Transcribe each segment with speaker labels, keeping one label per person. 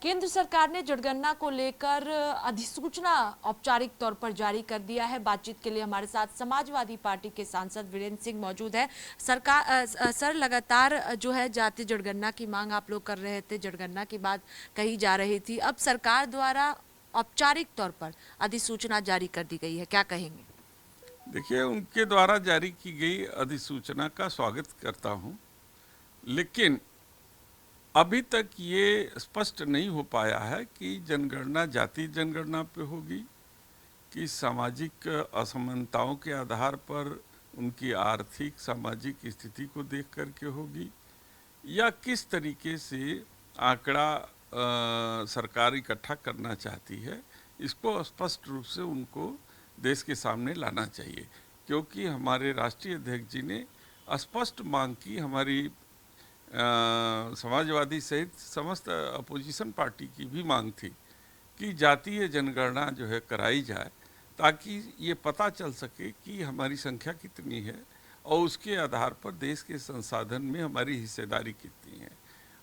Speaker 1: केंद्र सरकार ने जनगणना को लेकर अधिसूचना औपचारिक तौर पर जारी कर दिया है। बातचीत के लिए हमारे साथ समाजवादी पार्टी के सांसद वीरेंद्र सिंह मौजूद है। सर, लगातार जो है जातीय जनगणना की मांग आप लोग कर रहे थे, जनगणना की बात कही जा रही थी। अब सरकार द्वारा औपचारिक तौर पर अधिसूचना जारी कर दी गई है, क्या कहेंगे?
Speaker 2: देखिए, उनके द्वारा जारी की गई अधिसूचना का स्वागत करता हूं, लेकिन अभी तक ये स्पष्ट नहीं हो पाया है कि जनगणना जातीय जनगणना पे होगी कि सामाजिक असमानताओं के आधार पर उनकी आर्थिक सामाजिक स्थिति को देख करके होगी, या किस तरीके से आंकड़ा सरकार इकट्ठा करना चाहती है। इसको स्पष्ट रूप से उनको देश के सामने लाना चाहिए, क्योंकि हमारे राष्ट्रीय अध्यक्ष जी ने स्पष्ट मांग की, हमारी समाजवादी सहित समस्त अपोजिशन पार्टी की भी मांग थी कि जातीय जनगणना जो है कराई जाए, ताकि ये पता चल सके कि हमारी संख्या कितनी है और उसके आधार पर देश के संसाधन में हमारी हिस्सेदारी कितनी है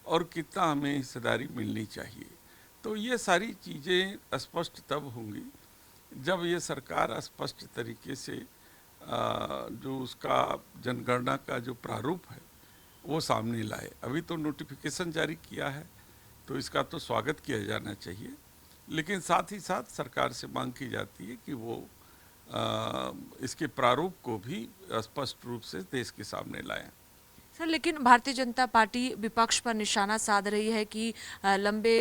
Speaker 2: और कितना हमें हिस्सेदारी मिलनी चाहिए। तो ये सारी चीज़ें स्पष्ट तब होंगी जब ये सरकार स्पष्ट तरीके से जो उसका जनगणना का जो प्रारूप है वो सामने लाए। अभी तो नोटिफिकेशन जारी किया है, तो इसका तो स्वागत किया जाना चाहिए, लेकिन साथ ही साथ सरकार से मांग की जाती है कि वो इसके प्रारूप को भी स्पष्ट रूप से देश के सामने लाएं।
Speaker 1: सर, लेकिन भारतीय जनता पार्टी विपक्ष पर निशाना साध रही है कि लंबे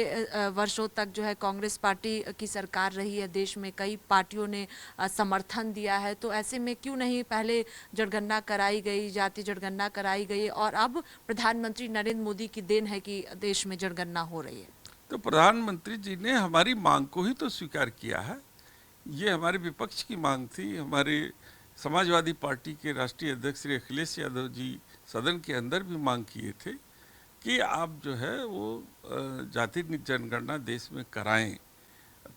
Speaker 1: वर्षों तक जो है कांग्रेस पार्टी की सरकार रही है, देश में कई पार्टियों ने समर्थन दिया है, तो ऐसे में क्यों नहीं पहले जनगणना कराई गई, जातीय जनगणना कराई गई और अब प्रधानमंत्री नरेंद्र मोदी की देन है कि देश में जनगणना हो रही है।
Speaker 2: तो प्रधानमंत्री जी ने हमारी मांग को ही तो स्वीकार किया है। ये हमारे विपक्ष की मांग थी। हमारे समाजवादी पार्टी के राष्ट्रीय अध्यक्ष श्री अखिलेश यादव जी सदन के अंदर भी मांग किए थे कि आप जो है वो जातीय जनगणना देश में कराएं,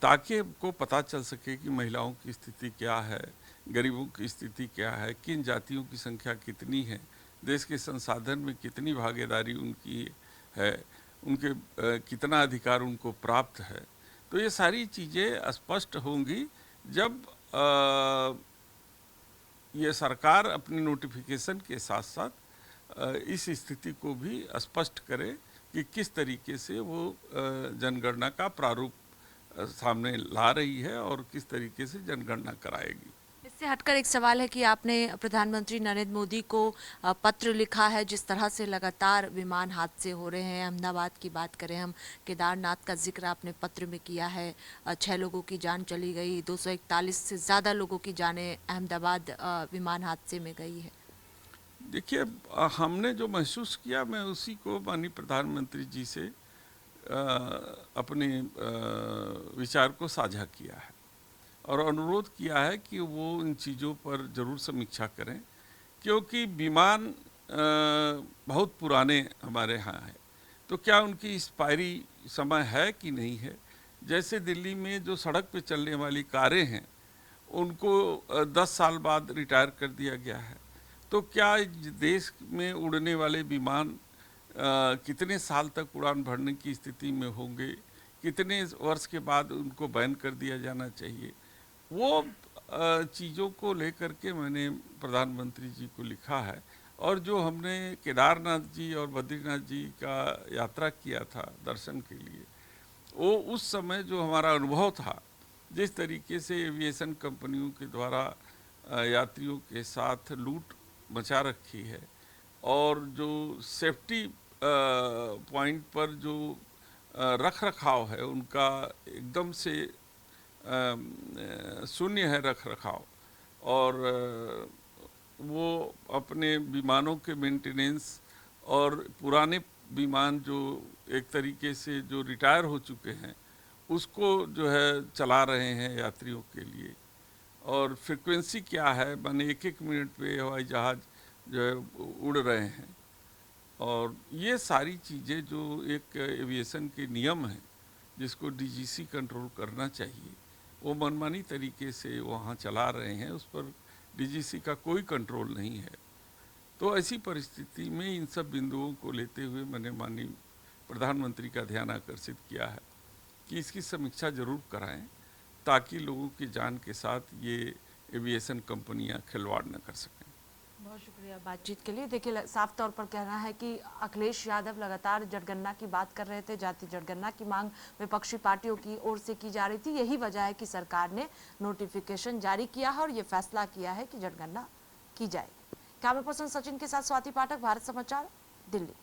Speaker 2: ताकि को पता चल सके कि महिलाओं की स्थिति क्या है, गरीबों की स्थिति क्या है, किन जातियों की संख्या कितनी है, देश के संसाधन में कितनी भागीदारी उनकी है, उनके कितना अधिकार उनको प्राप्त है। तो ये सारी चीज़ें स्पष्ट होंगी जब ये सरकार अपनी नोटिफिकेशन के साथ साथ इस स्थिति को भी स्पष्ट करे कि किस तरीके से वो जनगणना का प्रारूप सामने ला रही है और किस तरीके से जनगणना कराएगी।
Speaker 1: इससे हटकर एक सवाल है कि आपने प्रधानमंत्री नरेंद्र मोदी को पत्र लिखा है। जिस तरह से लगातार विमान हादसे हो रहे हैं, अहमदाबाद की बात करें हम, केदारनाथ का जिक्र आपने पत्र में किया है, 6 लोगों की जान चली गई, 241 से ज़्यादा लोगों की जानें अहमदाबाद विमान हादसे में गई है।
Speaker 2: देखिए, हमने जो महसूस किया, मैं उसी को माननीय प्रधानमंत्री जी से अपने विचार को साझा किया है और अनुरोध किया है कि वो इन चीज़ों पर ज़रूर समीक्षा करें, क्योंकि विमान बहुत पुराने हमारे यहाँ हैं, तो क्या उनकी एक्सपायरी समय है कि नहीं है। जैसे दिल्ली में जो सड़क पे चलने वाली कारें हैं उनको 10 साल बाद रिटायर कर दिया गया है, तो क्या देश में उड़ने वाले विमान कितने साल तक उड़ान भरने की स्थिति में होंगे, कितने वर्ष के बाद उनको बैन कर दिया जाना चाहिए। वो चीज़ों को लेकर के मैंने प्रधानमंत्री जी को लिखा है। और जो हमने केदारनाथ जी और बद्रीनाथ जी का यात्रा किया था दर्शन के लिए, वो उस समय जो हमारा अनुभव था, जिस तरीके से एविएशन कंपनियों के द्वारा यात्रियों के साथ लूट मचा रखी है और जो सेफ्टी पॉइंट पर जो रख रखाव है उनका एकदम से शून्य है रख रखाव, और वो अपने विमानों के मेंटेनेंस और पुराने विमान जो एक तरीके से जो रिटायर हो चुके हैं उसको जो है चला रहे हैं यात्रियों के लिए। और फ्रिक्वेंसी क्या है, माने 1-1 मिनट पे हवाई जहाज़ जो है उड़ रहे हैं। और ये सारी चीज़ें जो एक एविएशन के नियम हैं जिसको डीजीसी कंट्रोल करना चाहिए, वो मनमानी तरीके से वहाँ चला रहे हैं, उस पर डीजीसी का कोई कंट्रोल नहीं है। तो ऐसी परिस्थिति में इन सब बिंदुओं को लेते हुए मैंने माननीय प्रधानमंत्री का ध्यान आकर्षित किया है कि इसकी समीक्षा जरूर कराएं, ताकि लोगों की जान के साथ ये एविएशन कंपनियां खिलवाड़ न कर सकें।
Speaker 1: बहुत शुक्रिया बातचीत के लिए। देखिए, साफ तौर पर कहना है कि अखिलेश यादव लगातार जनगणना की बात कर रहे थे, जाति जनगणना की मांग विपक्षी पार्टियों की ओर से की जा रही थी। यही वजह है कि सरकार ने नोटिफिकेशन जारी किया है और ये फैसला किया है कि जनगणना की जाएगी। कैमरा पर्सन सचिन के साथ स्वाति पाठक, भारत समाचार, दिल्ली।